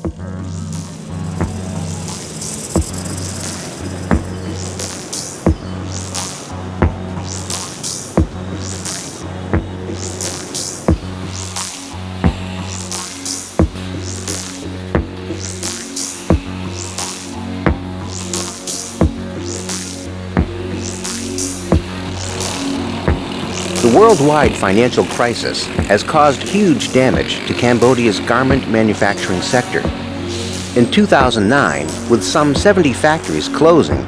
The worldwide financial crisis has caused huge damage to Cambodia's garment manufacturing sector. In 2009, with some 70 factories closing,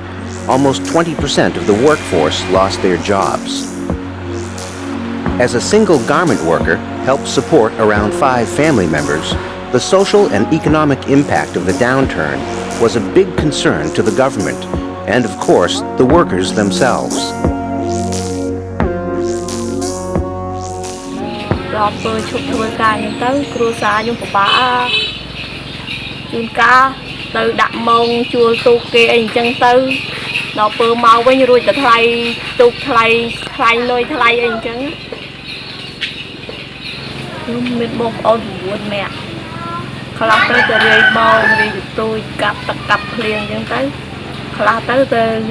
almost 20% of the workforce lost their jobs. As a single garment worker helped support around 5 family members, the social and economic impact of the downturn was a big concern to the government and, of course, the workers themselves. ដល់ពេលឈប់ធ្វើការហ្នឹងទៅគ្រួសារខ្ញុំពិបាកជួនកាលទៅដាក់ម៉ោងជួលទូកគេអីអញ្ចឹងទៅដល់ពេលមកវិញរួចតែថ្លៃទូកថ្លៃលុយថ្លៃអីអញ្ចឹងខ្ញុំមានបងប្អូន9នាក់ខ្លះទៅរាយបងរាយទូចកាប់ទឹកកាប់ភ្លៀងអញ្ចឹងទៅខ្លះទៅ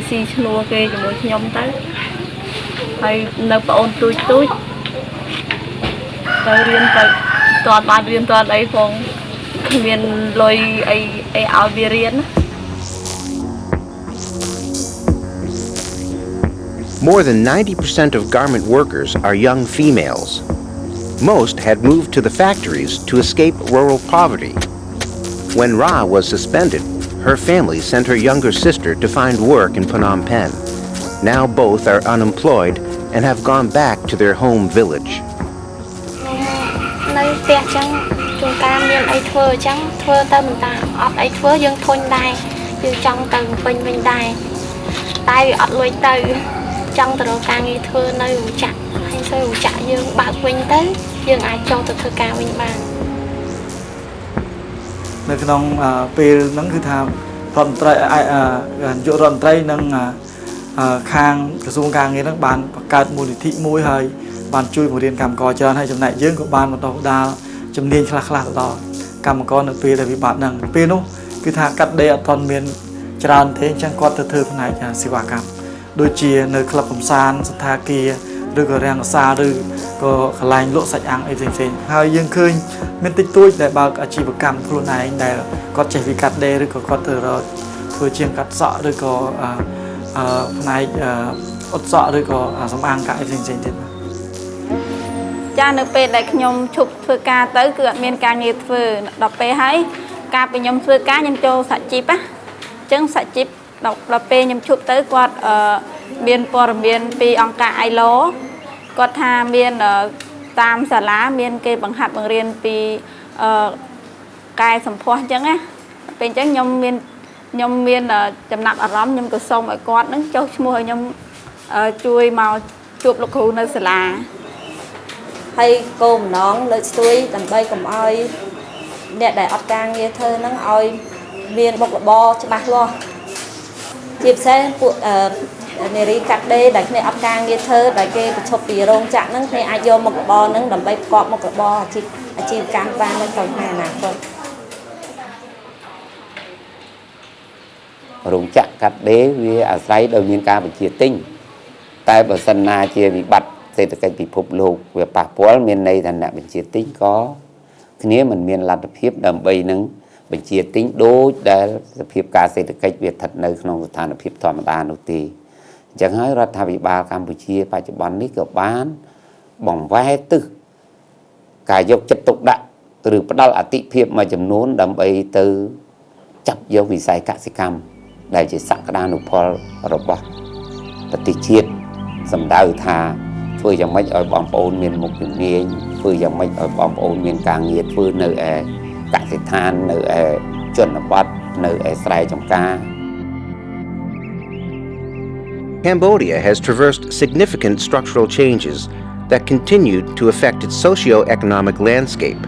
ស៊ីឈ្នួលគេជាមួយខ្ញុំទៅហើយនៅប្អូនទូចទៅរៀនទៅតើបានរៀនតើអីផងគ្មានលុយអីឲ្យវារៀន More than 90% of garment workers are young females. Most had moved to the factories to escape rural poverty. When Ra was suspended, her family sent her younger sister to find work in Phnom Penh. Now both are unemployed and have gone back to their home village. នៅផ្ទះចឹងជួនកាលមានអីធ្វើអញ្ចឹងធ្វើទៅមិនតាអត់អីធ្វើយើងធុញដែរយើងចង់ទៅពេញវិញដែរតែវាអត់លុយទៅចង់ទៅរកការងារធ្វើនៅរោងចក្រហើយទៅរោងចក្រយើងបើកវិញទៅយើងអាចចង់ទៅធ្វើការវិញបាននៅក្នុងពេលហ្នឹងគឺថារដ្ឋមន្ត្រីយុរដ្ឋមន្ត្រីនិងខាងក្រសួងការងារហ្នឹងបានបង្កើតមូលនិធិមួយហើយបានជួយបង្រៀនកម្មករច្រើនហើយចំណែកយើងក៏បានបន្តដាល់ជំនាញខ្លះៗទៅដល់កម្មករនៅពេលដែលវិបត្តិហ្នឹងពេលនោះគឺថាកាត់ដេរអត់ទាន់មានច្រើនទេអញ្ចឹងគាត់ទៅធ្វើផ្នែកសេវាកម្មដូចជានៅក្លឹបកំសាន្តសន្តាគារឬក៏រាំងកាសាឬក៏កន្លែងលក់សាច់អាំងអីផ្សេងៗហើយយើងឃើញមានតិចតួចដែលបើកអាជីវកម្មខ្លួនឯងដែលគាត់ចេះវិកាត់ដេរឬក៏គាត់ទៅរកធ្វើជាងកាត់សក់ឬក៏ផ្នែកអ៊ុតសក់ឬក៏សម្អាងកាយផ្សេងៗទៀតចានៅពេលដែលខ្ញុំឈប់ធ្វើការទៅគឺអត់មានការងារធ្វើដល់ពេលហើយការពីខ្ញុំធ្វើការខ្ញុំចូលសហជីពណាអញ្ចឹងសហជីពដល់ពេលខ្ញុំឈប់ទៅគាត់មានព័ត៌មានពីអង្គការ ILO គាត់ថាមានតាមសាលាមានគេបង្ហាត់បង្រៀនពីកាយសម្ផស្សអញ្ចឹងណាពេលអញ្ចឹងខ្ញុំមានចំណាប់អារម្មណ៍ខ្ញុំក៏សូមឲ្យគាត់នឹងចុះឈ្មោះឲ្យខ្ញុំជួយមកជួបលោកគ្រូនៅសាលាហើយគោលបំណងលើកស្ទួយដើម្បីកុំឲ្យអ្នកដែលអត់ការងារធ្វើហ្នឹងឲ្យមានមុខរបរច្បាស់លាស់ជាពិសេសពួកនារីកាត់ដេរដែលគ្នាអត់ការងារធ្វើដែលគេបញ្ឈប់ពីរោងចក្រហ្នឹងគ្នាអាចយកមុខរបរហ្នឹងដើម្បីប្រកបមុខរបរអាជីវកម្មបាននៅក្នុងអនាគតរោងចក្រកាត់ដេរវាអាស្រ័យដោយមានការបញ្ជាទិញតែបើសិនណាជាវិបត្តិសេដ្ឋកិច្ចពិភពលោកវាប៉ះពាល់មានន័យថាអ្នកបញ្ជាទិញក៏គ្នាមិនមានលទ្ធភាពដើម្បីនឹងបញ្ជាទិញដូចដែលសភាពការសេដ្ឋកិច្ចវាស្ថិតនៅក្នុងស្ថានភាពធម្មតានោះទេអញ្ចឹងហើយរដ្ឋាភិបាលកម្ពុជាបច្ចុប្បន្ននេះក៏បានបង្វែរទិសការយកចិត្តទុកដាក់ឬផ្ដល់អតិភិបមួយចំនួនដើម្បីទៅចាប់យកវិស័យកសិកម្មដែលជាសក្តានុពលរបស់ប្រទេសជាតិសម្ដៅថាធ្វើយ៉ាងម៉េចឲ្យបងប្អូនមានមុខជំនាញធ្វើយ៉ាងម៉េចឲ្យបងប្អូនមានការងារធ្វើនៅឯកសិដ្ឋាននៅឯជនបទនៅឯស្រែចម្ការ Cambodia has traversed significant structural changes that continued to affect its socio-economic landscape.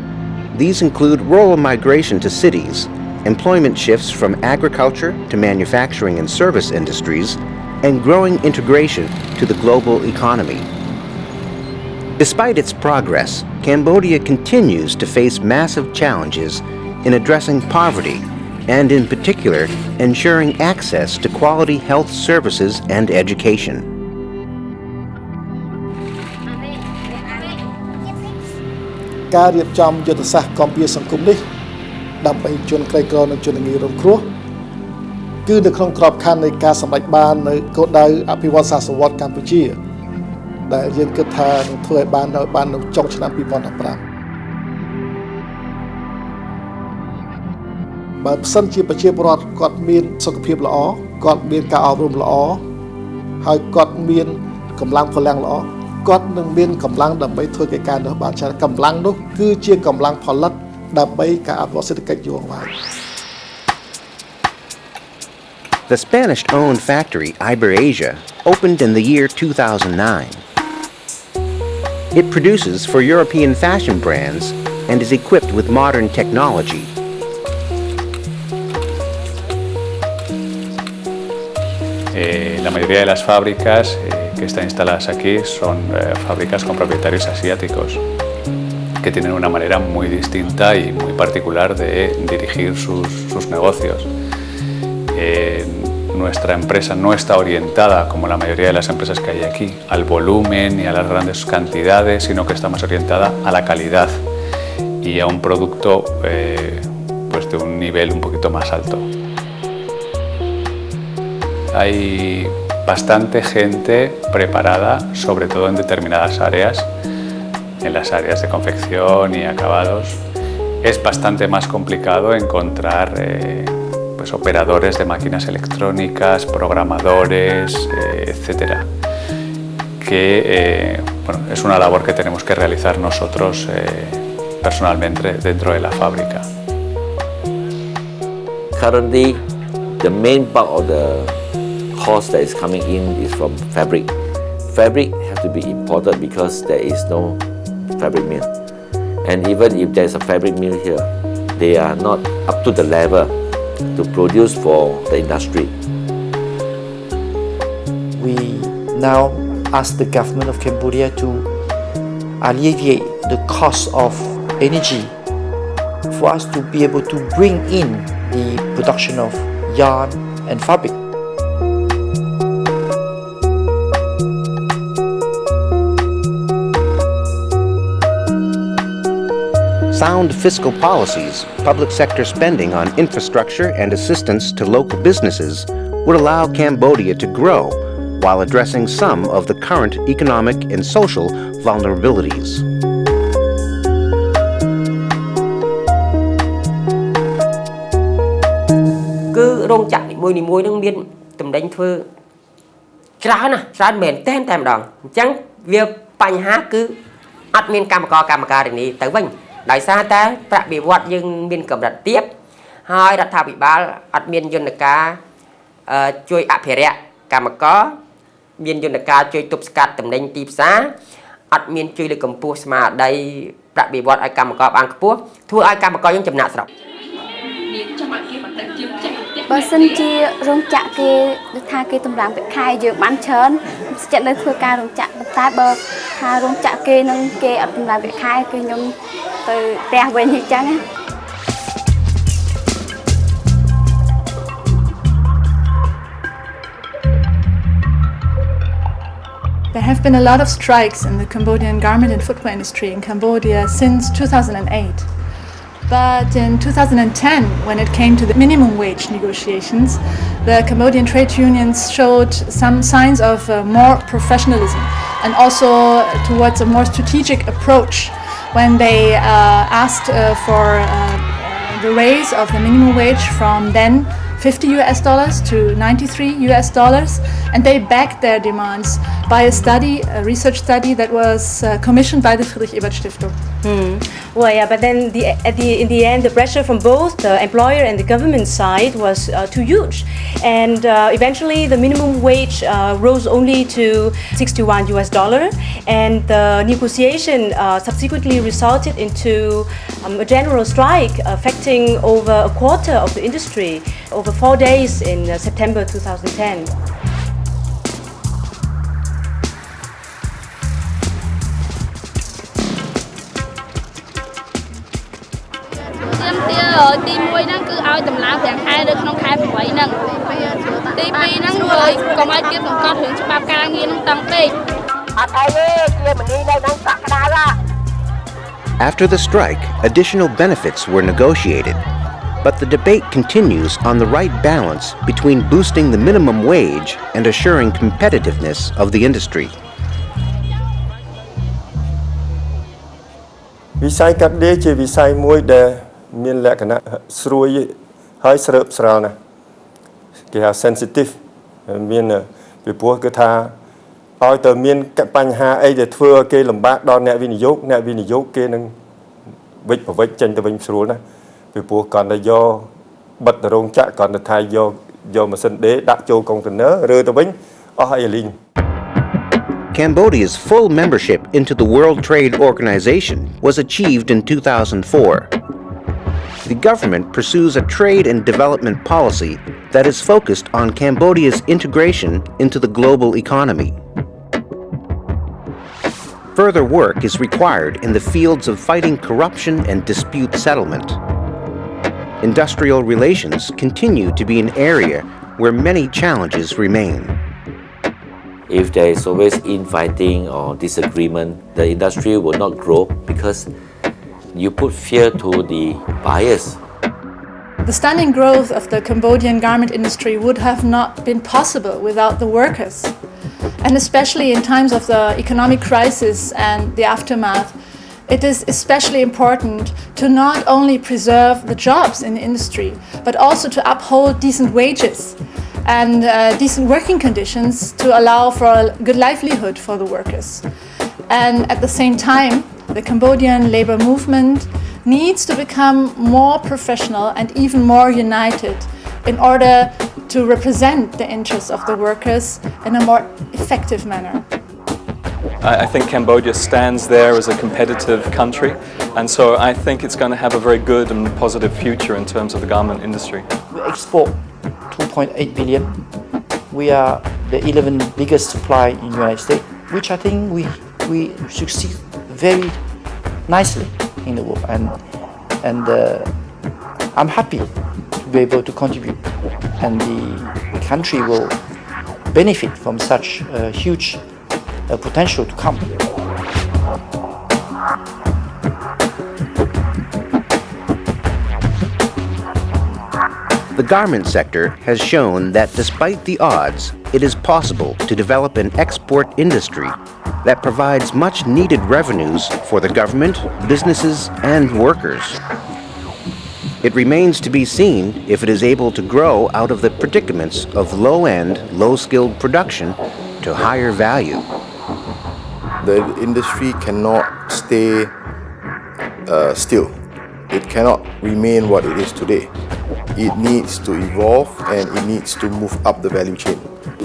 These include rural migration to cities, employment shifts from agriculture to manufacturing and service industries, and growing integration to the global economy. Despite its progress, Cambodia continues to face massive challenges in addressing poverty and, in particular, ensuring access to quality health services and education. ការរៀបចំយុទ្ធសាស្ត្រគាំពារសង្គមនេះដើម្បីជនក្រីក្រនិងជនងាយរងគ្រោះគឺនៅក្នុងក្របខ័ណ្ឌនៃការសម្រេចបាននៅគោលដៅអភិវឌ្ឍសាសវត្តកម្ពុជាដែលយើងគិតថានឹងធ្វើឲ្យបាននៅចុងឆ្នាំ 2015 បើផ្សិនជាប្រជាពលរដ្ឋគាត់មានសុខភាពល្អគាត់មានការអប់រំល្អហើយគាត់មានកម្លាំងពលំល្អគាត់នឹងមានកម្លាំងដើម្បីធ្វើកិច្ចការនោះបានច្រើនកម្លាំងនោះគឺជាកម្លាំងផលិតដើម្បីការអភិវឌ្ឍសេដ្ឋកិច្ចយូរអង្វែង The Spanish-owned factory Iberasia opened in the year 2009. It produces for European fashion brands and is equipped with modern technology. La mayoría de las fábricas que están instaladas aquí son fábricas con propietarios asiáticos que tienen una manera muy distinta y muy particular de dirigir sus negocios. Nuestra empresa no está orientada, como la mayoría de las empresas que hay aquí, al volumen y a las grandes cantidades, sino que está más orientada a la calidad y a un producto pues de un nivel un poquito más alto. Hay bastante gente preparada, sobre todo en determinadas áreas, en las áreas de confección y acabados. Es bastante más complicado encontrar pues operadores de máquinas electrónicas, programadores, etcétera, que bueno, es una labor que tenemos que realizar nosotros personalmente dentro de la fábrica. Currently, the main bulk of the cost that is coming in is from fabric. Fabric has to be imported because there is no fabric mill. And even if there is a fabric mill here, they are not up to the level to produce for the industry. We now ask the government of Cambodia to alleviate the cost of energy for us to be able to bring in the production of yarn and fabric. Sound fiscal policies, public sector spending on infrastructure and assistance to local businesses would allow Cambodia to grow while addressing some of the current economic and social vulnerabilities. គឺរោងចក្រនីមួយៗនឹងមានតំណែងធ្វើច្រើនណាស់ច្រើនមែនតែម្ដងអញ្ចឹងវាបញ្ហាគឺអត់មានកម្មការនេះទៅវិញដោយសារតែប្រាក់បៀវត្សយើងមានកម្រិតទាបហើយរដ្ឋាភិបាលអត់មានយន្តការជួយអភិរក្សកម្មករមានយន្តការជួយទប់ស្កាត់តំណែងទីផ្សារអត់មានជួយលើកកម្ពស់ស្មារតីប្រាក់បៀវត្សឲ្យកម្មករបានខ្ពស់ធ្វើឲ្យកម្មករយើងចំណាក់ស្រុក បើសិនជារោងចក្រគេថាគេតម្លើងប្រាក់ខែយើងបានច្រើនចិត្តនៅធ្វើការរោងចក្រតែបើថារោងចក្រគេនឹងគេអត់តម្លើងប្រាក់ខែគឺខ្ញុំទៅផ្ទះវិញអញ្ចឹងណា There have been a lot of strikes in the Cambodian garment and footwear industry in Cambodia since 2008. But in 2010, when it came to the minimum wage negotiations, the Cambodian trade unions showed some signs of more professionalism and also towards a more strategic approach when they asked for the raise of the minimum wage from then $50 to $93, and they backed their demands by a research study that was commissioned by the Friedrich-Ebert-Stiftung. Well, yeah, but then in the end, the pressure from both the employer and the government side was too huge, and eventually the minimum wage rose only to $61, and the negotiation subsequently resulted into a general strike affecting over a quarter of the industry over 4 days in September 2010. មទាទី1ហ្នឹងគឺឲ្យតម្លើងប្រាំងខែនៅក្នុងខែ8ហ្នឹងទី2ហ្នឹងហើយកុំឲ្យទៀតបង្កត់រឿងច្បាប់ការងារហ្នឹងតឹងពេក After the strike, additional benefits were negotiated, but the debate continues on the right balance between boosting the minimum wage and assuring competitiveness of the industry. វិស័យកាត់ដេរជាវិស័យមួយដែលមានលក្ខណៈស្រួយហើយស្រើបស្រាលណាស់គេហៅ sensitive មានពីព្រោះគឺថាឲ្យទៅមានបញ្ហាអីដែលធ្វើឲ្យគេលំបាកដល់អ្នកវិនិយោគគេនឹងវិច្ចប្រវិច្ចចេញទៅវិញស្រួលណាស់ពីព្រោះគាត់ទៅយកបិទរោងចក្រគាត់ទៅថាយកម៉ាស៊ីនដេរដាក់ចូលកុងតឺន័ររើទៅវិញអស់ឲ្យលីង Cambodia's full membership into the World Trade Organization was achieved in 2004. The government pursues a trade and development policy that is focused on Cambodia's integration into the global economy. Further work is required in the fields of fighting corruption and dispute settlement. Industrial relations continue to be an area where many challenges remain. If there is always infighting or disagreement, the industry will not grow because you put fear to the buyers. The stunning growth of the Cambodian garment industry would have not been possible without the workers. And especially in times of the economic crisis and the aftermath, it is especially important to not only preserve the jobs in the industry, but also to uphold decent wages and decent working conditions to allow for a good livelihood for the workers. And at the same time, the Cambodian labor movement needs to become more professional and even more united in order to represent the interests of the workers in a more effective manner. I think Cambodia stands there as a competitive country, and so I think it's going to have a very good and positive future in terms of the garment industry. We export 2.8 billion. We are the 11th biggest supplier in the United States, which I think we succeed very nicely in the world, and I'm happy to be able to contribute, and the country will benefit from such huge potential to come. The garment sector has shown that despite the odds, it is possible to develop an export industry that provides much needed revenues for the government, businesses, and workers. It remains to be seen if it is able to grow out of the predicaments of low-end, low-skilled production to higher value. The industry cannot stay still. It cannot remain what it is today. It needs to evolve and it needs to move up the value chain.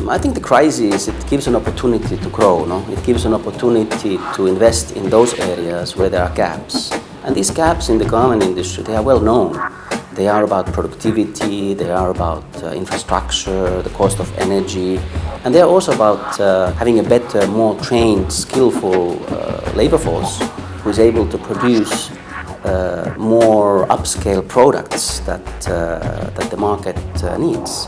I think the crisis, it gives an opportunity to grow, no? It gives an opportunity to invest in those areas where there are gaps. And these gaps in the garment industry, they are well known. They are about productivity, they are about infrastructure, the cost of energy, and they are also about having a better, more trained, skillful labor force who is able to produce more upscale products that the market needs.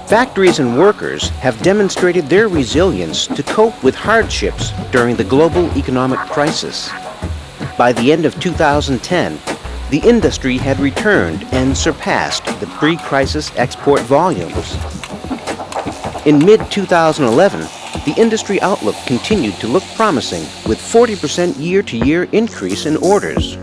Factories and workers have demonstrated their resilience to cope with hardships during the global economic crisis. By the end of 2010, the industry had returned and surpassed the pre-crisis export volumes. In mid-2011, the industry outlook continued to look promising with 40% year-to-year increase in orders.